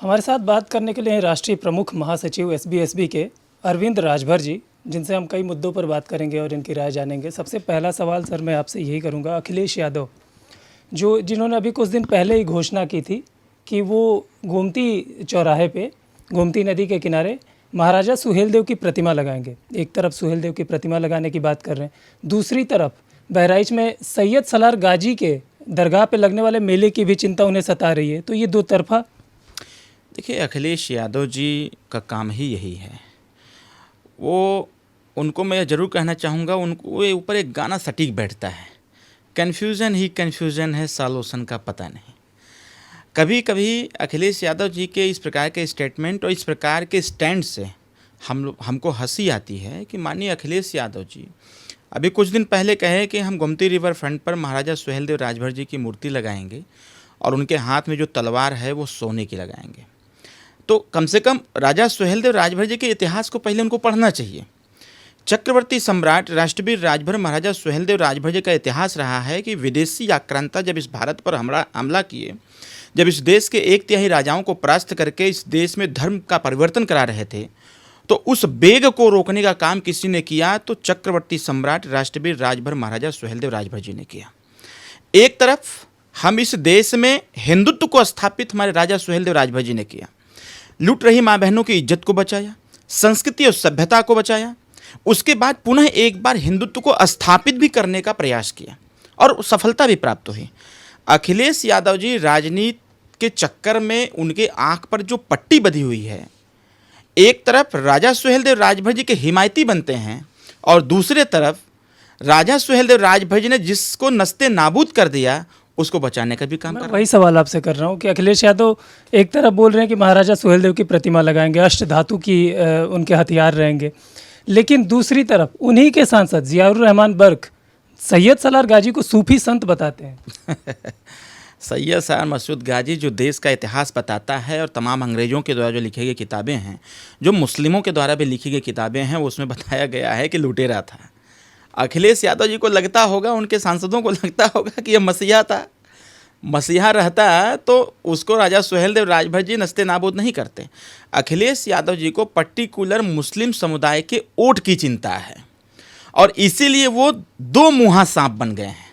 हमारे साथ बात करने के लिए हैं राष्ट्रीय प्रमुख महासचिव एसबी के अरविंद राजभर जी, जिनसे हम कई मुद्दों पर बात करेंगे और इनकी राय जानेंगे। सबसे पहला सवाल सर मैं आपसे यही करूंगा, अखिलेश यादव जिन्होंने अभी कुछ दिन पहले ही घोषणा की थी कि वो गोमती चौराहे पे, गोमती नदी के किनारे महाराजा सुहेलदेव की प्रतिमा लगाएंगे। एक तरफ सुहेलदेव की प्रतिमा लगाने की बात कर रहे हैं, दूसरी तरफ बहराइच में सैयद सलार गाजी के दरगाह पे लगने वाले मेले की भी चिंता उन्हें सता रही है। तो ये दो तरफा। देखिए, अखिलेश यादव जी का काम ही यही है। उनको मैं ज़रूर कहना चाहूँगा, उनको ऊपर एक गाना सटीक बैठता है, कन्फ्यूज़न ही कन्फ्यूज़न है, सालोसन का पता नहीं। कभी कभी अखिलेश यादव जी के इस प्रकार के स्टेटमेंट और इस प्रकार के स्टैंड से हमको हंसी आती है कि माननीय अखिलेश यादव जी अभी कुछ दिन पहले कहे कि हम गोमती रिवर फ्रंट पर महाराजा सुहेलदेव राजभर जी की मूर्ति लगाएंगे और उनके हाथ में जो तलवार है वो सोने की लगाएंगे। तो कम से कम राजा सुहेलदेव राजभर जी के इतिहास को पहले उनको पढ़ना चाहिए। चक्रवर्ती सम्राट राष्ट्रवीर राजभर महाराजा सुहेलदेव राजभर जी का इतिहास रहा है कि विदेशी आक्रांता जब इस भारत पर हमला किए, जब इस देश के 1/3 राजाओं को परास्त करके इस देश में धर्म का परिवर्तन करा रहे थे, तो उस बेग को रोकने का काम किसी ने किया तो चक्रवर्ती सम्राट राष्ट्रवीर राजभर महाराजा सुहेलदेव राजभर जी ने किया। एक तरफ हम इस देश में हिंदुत्व को स्थापित हमारे राजा सुहेलदेव राजभर जी ने किया, लूट रही माँ बहनों की इज्जत को बचाया, संस्कृति और सभ्यता को बचाया। उसके बाद पुनः एक बार हिंदुत्व को स्थापित भी करने का प्रयास किया और सफलता भी प्राप्त हुई। अखिलेश यादव जी राजनीति के चक्कर में उनके आंख पर जो पट्टी बंधी हुई है, एक तरफ राजा सुहेलदेव राजभर जी के हिमायती बनते हैं और दूसरे तरफ राजा सुहेलदेव राजभर जी ने जिसको नस्ते नाबूद कर दिया उसको बचाने का भी काम कर रहे हैं। वही सवाल आपसे कर रहा हूँ कि अखिलेश यादव एक तरफ बोल रहे हैं कि महाराजा सुहेलदेव की प्रतिमा लगाएंगे, अष्ट धातु की उनके हथियार रहेंगे, लेकिन दूसरी तरफ उन्हीं के सांसद जियाउर रहमान बर्क सैयद सलार गाजी को सूफी संत बताते हैं। सैयद सलार मसूद गाजी जो देश का इतिहास बताता है और तमाम अंग्रेज़ों के द्वारा जो लिखी गई किताबें हैं, जो मुस्लिमों के द्वारा भी लिखी गई किताबें हैं, उसमें बताया गया है कि लुटेरा था। अखिलेश यादव जी को लगता होगा, उनके सांसदों को लगता होगा कि यह मसीहा था, मसीहा रहता तो उसको राजा सुहेलदेव राजभर जी नस्ते नाबूद नहीं करते। अखिलेश यादव जी को पर्टिकुलर मुस्लिम समुदाय के वोट की चिंता है और इसीलिए वो दो मुँहा सांप बन गए हैं।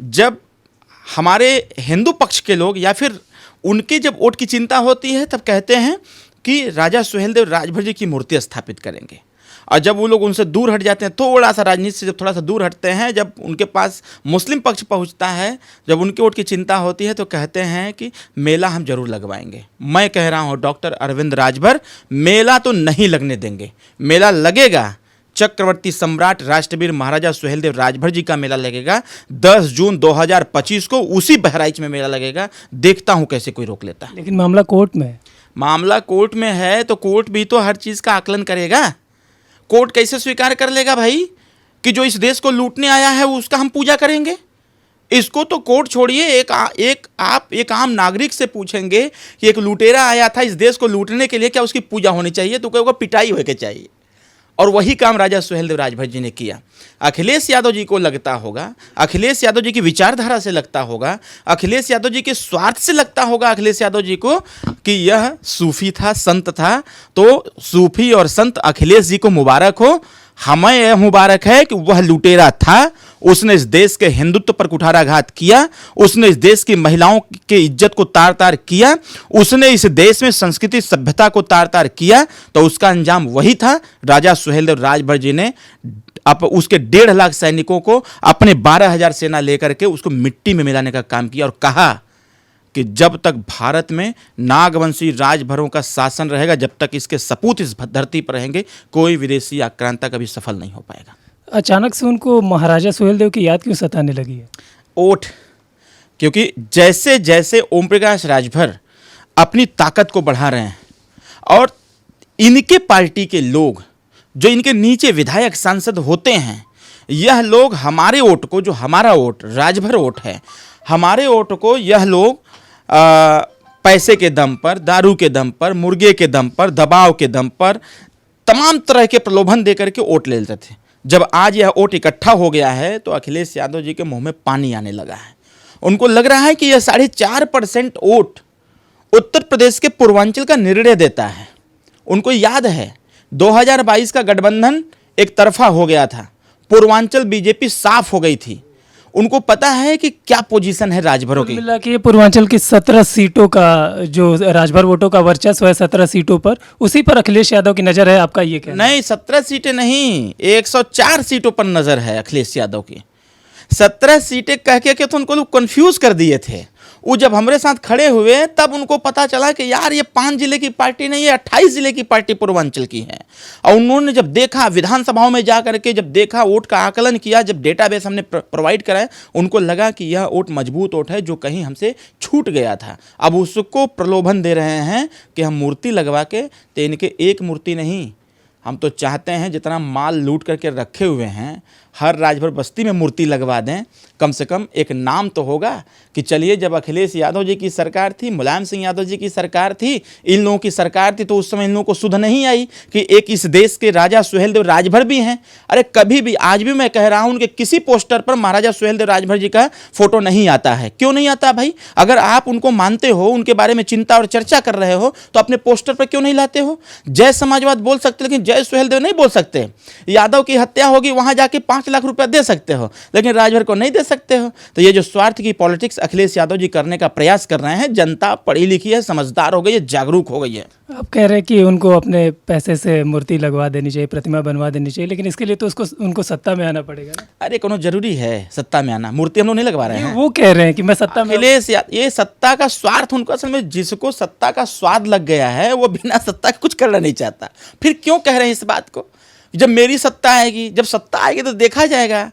जब हमारे हिंदू पक्ष के लोग या फिर उनके जब वोट की चिंता होती है तब कहते हैं कि राजा सुहेलदेव राजभर जी की मूर्ति स्थापित करेंगे, और जब वो लोग उनसे दूर हट जाते हैं, थोड़ा सा राजनीति से जब थोड़ा सा दूर हटते हैं, जब उनके पास मुस्लिम पक्ष पहुंचता है, जब उनके वोट की चिंता होती है तो कहते हैं कि मेला हम जरूर लगवाएंगे। मैं कह रहा हूं डॉक्टर अरविंद राजभर, मेला तो नहीं लगने देंगे। मेला लगेगा, चक्रवर्ती सम्राट राष्ट्रवीर महाराजा सुहेलदेव राजभर जी का मेला लगेगा 10 जून 2025 को, उसी बहराइच में मेला लगेगा। देखता हूं कैसे कोई रोक लेता है। लेकिन मामला कोर्ट में है। मामला कोर्ट में है तो कोर्ट भी तो हर चीज़ का आकलन करेगा। कोर्ट कैसे स्वीकार कर लेगा भाई कि जो इस देश को लूटने आया है उसका हम पूजा करेंगे? इसको तो कोर्ट छोड़िए, एक आम नागरिक से पूछेंगे कि एक लुटेरा आया था इस देश को लूटने के लिए, क्या उसकी पूजा होनी चाहिए? तो कहोगे पिटाई होके चाहिए। और वही काम राजा सुहेलदेव राजभर जी ने किया। अखिलेश यादव जी को लगता होगा, अखिलेश यादव जी की विचारधारा से लगता होगा, अखिलेश यादव जी के स्वार्थ से लगता होगा अखिलेश यादव जी को कि यह सूफी था, संत था। तो सूफी और संत अखिलेश जी को मुबारक हो। हमें यह मुबारक है कि वह लुटेरा था, उसने इस देश के हिंदुत्व पर कुठाराघात किया, उसने इस देश की महिलाओं के इज्जत को तार तार किया, उसने इस देश में संस्कृति सभ्यता को तार तार किया। तो उसका अंजाम वही था। राजा सुहेलदेव राजभर जी ने उसके 1.5 लाख सैनिकों को अपने 12,000 सेना लेकर के उसको मिट्टी में मिलाने का काम किया और कहा कि जब तक भारत में नागवंशी राजभरों का शासन रहेगा, जब तक इसके सपूत इस धरती पर रहेंगे, कोई विदेशी आक्रांता कभी सफल नहीं हो पाएगा। अचानक से उनको महाराजा सुहेलदेव की याद क्यों सताने लगी है? ओठ, क्योंकि जैसे जैसे ओम प्रकाश राजभर अपनी ताकत को बढ़ा रहे हैं और इनके पार्टी के लोग जो इनके नीचे विधायक सांसद होते हैं, यह लोग हमारे वोट को, जो हमारा वोट राजभर वोट है, हमारे वोट को यह लोग पैसे के दम पर, दारू के दम पर, मुर्गे के दम पर, दबाव के दम पर, तमाम तरह के प्रलोभन देकर के वोट ले लेते थे। जब आज यह वोट इकट्ठा हो गया है तो अखिलेश यादव जी के मुंह में पानी आने लगा है। उनको लग रहा है कि यह 4.5% वोट उत्तर प्रदेश के पूर्वांचल का निर्णय देता है। उनको याद है 2022 का गठबंधन एक तरफा हो गया था, पूर्वांचल बीजेपी साफ हो गई थी। उनको पता है कि क्या पोजीशन है राजभरों की। मिला कि ये पूर्वांचल की 17 सीटों का जो राजभर वोटों का वर्चस्व है 17 सीटों पर, उसी पर अखिलेश यादव की नज़र है, आपका ये कहना? नहीं, 17 सीटें नहीं, 104 सीटों पर नजर है अखिलेश यादव की। 17 सीटें कह के तो उनको लोग कंफ्यूज कर दिए थे। वो जब हमारे साथ खड़े हुए तब उनको पता चला कि यार ये 5 जिले की पार्टी नहीं है, 28 जिले की पार्टी पूर्वांचल की है। और उन्होंने जब देखा, विधानसभाओं में जा करके जब देखा, वोट का आकलन किया, जब डेटाबेस हमने प्रोवाइड कराया, उनको लगा कि यह वोट मजबूत वोट है जो कहीं हमसे छूट गया था। अब उसको प्रलोभन दे रहे हैं कि हम मूर्ति लगवा के, तो इनके एक मूर्ति नहीं, हम तो चाहते हैं जितना माल लूट करके रखे हुए हैं हर राजभर बस्ती में मूर्ति लगवा दें। कम से कम एक नाम तो होगा कि चलिए, जब अखिलेश यादव जी की सरकार थी, मुलायम सिंह यादव जी की सरकार थी, इन लोगों की सरकार थी, तो उस समय इन लोगों को सुध नहीं आई कि एक इस देश के राजा सुहेलदेव राजभर भी हैं। अरे कभी भी, आज भी मैं कह रहा हूं कि किसी पोस्टर पर महाराजा सुहेलदेव राजभर जी का फोटो नहीं आता है। क्यों नहीं आता भाई? अगर आप उनको मानते हो, उनके बारे में चिंता और चर्चा कर रहे हो, तो अपने पोस्टर पर क्यों नहीं लाते हो? जय समाजवाद बोल सकते, लेकिन जय सुहेलदेव नहीं बोल सकते। यादव की हत्या होगी, वहां जाके 5 लाख रुपया दे सकते हो, लेकिन राजभर को नहीं दे सकते हो। तो ये जो स्वार्थ की पॉलिटिक्स अखिलेश यादव जी करने का प्रयास कर रहे हैं, जनता पढ़ी लिखी है, समझदार हो गई है, जागरूक हो गई है। आप कह रहे हैं कि उनको अपने पैसे से मूर्ति लगवा देनी चाहिए, प्रतिमा बनवा देनी चाहिए, लेकिन इसके लिए तो उनको सत्ता में आना पड़ेगा ना? अरे कोनो जरूरी है सत्ता में आना? मूर्ति हम लोग नहीं लगवा रहे हैं। वो कह रहे हैं कि मैं सत्ता में। अखिलेश ये सत्ता का स्वार्थ उनको, असल में जिसको सत्ता का स्वाद लग गया है वो बिना सत्ता के कुछ करना नहीं चाहता। फिर क्यों कह रहे हैं इस बात को? जब मेरी सत्ता आएगी, जब सत्ता आएगी तो देखा जाएगा,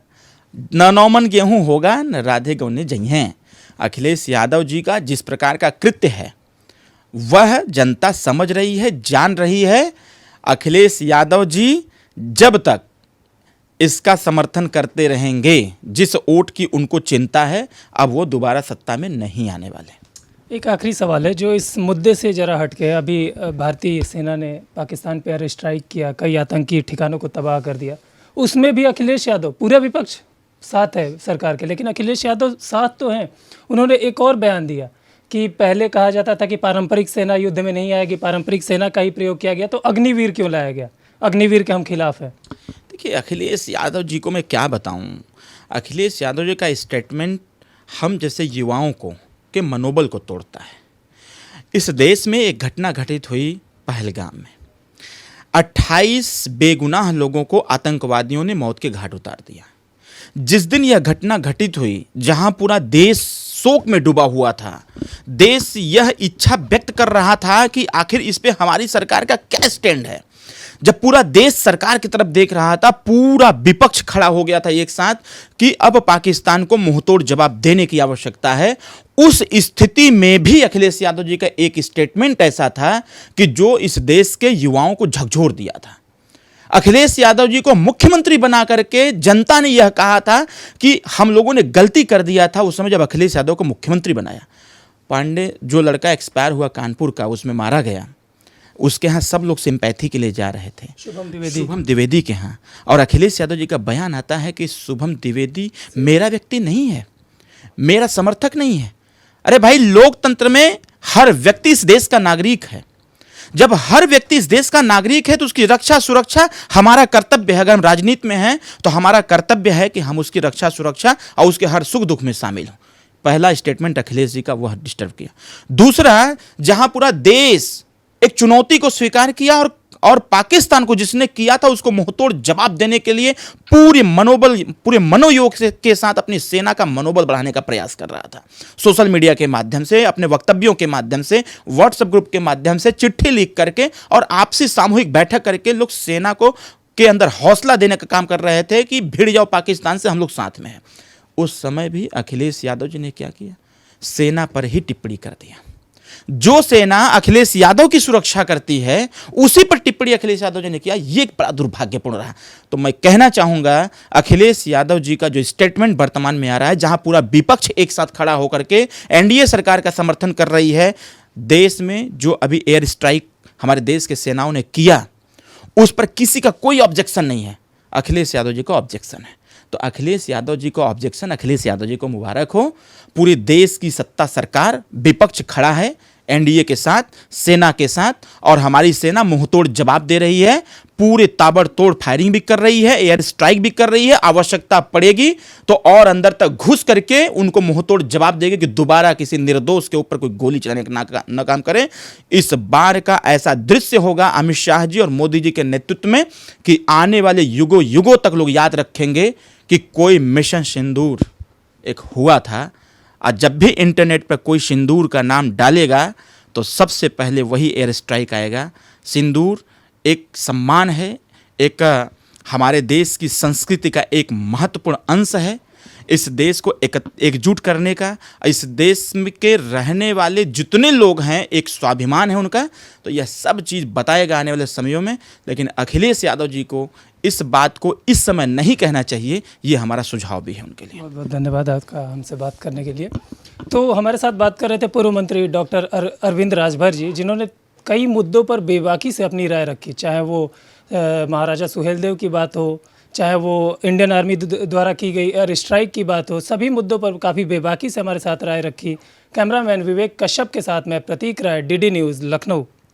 न 9 मन गेहूं होगा, न राधे गौने जइहें। अखिलेश यादव जी का जिस प्रकार का कृत्य है वह जनता समझ रही है, जान रही है। अखिलेश यादव जी जब तक इसका समर्थन करते रहेंगे, जिस वोट की उनको चिंता है, अब वो दोबारा सत्ता में नहीं आने वाले। एक आखिरी सवाल है जो इस मुद्दे से जरा हट के, अभी भारतीय सेना ने पाकिस्तान पर एयर स्ट्राइक किया, कई आतंकी ठिकानों को तबाह कर दिया, उसमें भी अखिलेश यादव, पूरा विपक्ष साथ है सरकार के, लेकिन अखिलेश यादव साथ तो हैं। उन्होंने एक और बयान दिया कि पहले कहा जाता था कि पारंपरिक सेना युद्ध में नहीं आएगी, पारंपरिक सेना का ही प्रयोग किया गया, तो अग्निवीर क्यों लाया गया? अग्निवीर के हम खिलाफ हैं। देखिए, अखिलेश यादव जी को मैं क्या बताऊं। अखिलेश यादव जी का स्टेटमेंट हम जैसे युवाओं को के मनोबल को तोड़ता है। इस देश में एक घटना घटित हुई पहलगाम में, 28 बेगुनाह लोगों को आतंकवादियों ने मौत के घाट उतार दिया। जिस दिन यह घटना घटित हुई, जहां पूरा देश शोक में डूबा हुआ था, देश यह इच्छा व्यक्त कर रहा था कि आखिर इस पे हमारी सरकार का क्या स्टैंड है। जब पूरा देश सरकार की तरफ देख रहा था, पूरा विपक्ष खड़ा हो गया था एक साथ कि अब पाकिस्तान को मुंहतोड़ जवाब देने की आवश्यकता है। उस स्थिति में भी अखिलेश यादव जी का एक स्टेटमेंट ऐसा था कि जो इस देश के युवाओं को झकझोर दिया था। अखिलेश यादव जी को मुख्यमंत्री बना करके जनता ने यह कहा था कि हम लोगों ने गलती कर दिया था उस समय जब अखिलेश यादव को मुख्यमंत्री बनाया। पांडे जो लड़का एक्सपायर हुआ कानपुर का, उसमें मारा गया, उसके यहाँ सब लोग सिंपैथी के लिए जा रहे थे, शुभम द्विवेदी के यहाँ। और अखिलेश यादव जी का बयान आता है कि शुभम द्विवेदी मेरा व्यक्ति नहीं है, मेरा समर्थक नहीं है। अरे भाई, लोकतंत्र में हर व्यक्ति इस देश का नागरिक है। जब हर व्यक्ति इस देश का नागरिक है तो उसकी रक्षा सुरक्षा हमारा कर्तव्य है। अगर हम राजनीति में हैं तो हमारा कर्तव्य है कि हम उसकी रक्षा सुरक्षा और उसके हर सुख दुख में शामिल हों। पहला स्टेटमेंट अखिलेश जी का वह डिस्टर्ब किया। दूसरा, जहां पूरा देश एक चुनौती को स्वीकार किया और पाकिस्तान को जिसने किया था उसको मुंहतोड़ जवाब देने के लिए पूरे मनोयोग के साथ अपनी सेना का मनोबल बढ़ाने का प्रयास कर रहा था। सोशल मीडिया के माध्यम से, अपने वक्तव्यों के माध्यम से, व्हाट्सएप ग्रुप के माध्यम से, चिट्ठी लिख करके और आपसी सामूहिक बैठक करके लोग सेना को के अंदर हौसला देने का काम कर रहे थे कि भिड़ जाओ पाकिस्तान से, हम लोग साथ में हैं। उस समय भी अखिलेश यादव जी ने क्या किया? सेना पर ही टिप्पणी कर दिया। जो सेना अखिलेश यादव की सुरक्षा करती है उसी पर टिप्पणी अखिलेश यादव जी ने किया। ये एक बड़ा दुर्भाग्यपूर्ण रहा। तो मैं कहना चाहूंगा, अखिलेश यादव जी का जो स्टेटमेंट वर्तमान में आ रहा है, जहां पूरा विपक्ष एक साथ खड़ा होकर के एनडीए सरकार का समर्थन कर रही है, देश में जो अभी एयर स्ट्राइक हमारे देश के सेनाओं ने किया उस पर किसी का कोई ऑब्जेक्शन नहीं है, अखिलेश यादव जी को ऑब्जेक्शन है। तो अखिलेश यादव जी को ऑब्जेक्शन, अखिलेश यादव जी को मुबारक हो। पूरे देश की सत्ता सरकार, विपक्ष खड़ा है, एनडीए के साथ, सेना के साथ, और हमारी सेना मुंहतोड़ जवाब दे रही है, पूरे ताबड़तोड़ फायरिंग भी कर रही है, एयर स्ट्राइक भी कर रही है। आवश्यकता पड़ेगी तो और अंदर तक घुस करके उनको मुंहतोड़ जवाब देगी कि दोबारा किसी निर्दोष के ऊपर कोई गोली चलाने का ना काम करे। इस बार का ऐसा दृश्य होगा अमित शाह जी और मोदी जी के नेतृत्व में कि आने वाले युगों युगों तक लोग याद रखेंगे कि कोई मिशन सिंदूर एक हुआ था। और जब भी इंटरनेट पर कोई सिंदूर का नाम डालेगा तो सबसे पहले वही एयर स्ट्राइक आएगा। सिंदूर एक सम्मान है, एक हमारे देश की संस्कृति का एक महत्वपूर्ण अंश है। इस देश को एकजुट करने का, इस देश में के रहने वाले जितने लोग हैं एक स्वाभिमान है उनका। तो यह सब चीज़ बताएगा आने वाले समयों में। लेकिन अखिलेश यादव जी को इस बात को इस समय नहीं कहना चाहिए, ये हमारा सुझाव भी है उनके लिए। बहुत बहुत धन्यवाद आपका हमसे बात करने के लिए। तो हमारे साथ बात कर रहे थे पूर्व मंत्री डॉक्टर अरविंद राजभर जी, जिन्होंने कई मुद्दों पर बेबाकी से अपनी राय रखी, चाहे वो महाराजा सुहेलदेव की बात हो, चाहे वो इंडियन आर्मी द्वारा की गई एयर स्ट्राइक की बात हो, सभी मुद्दों पर काफ़ी बेबाकी से हमारे साथ राय रखी। कैमरामैन विवेक कश्यप के साथ मैं प्रतीक राय, डीडी न्यूज़, लखनऊ।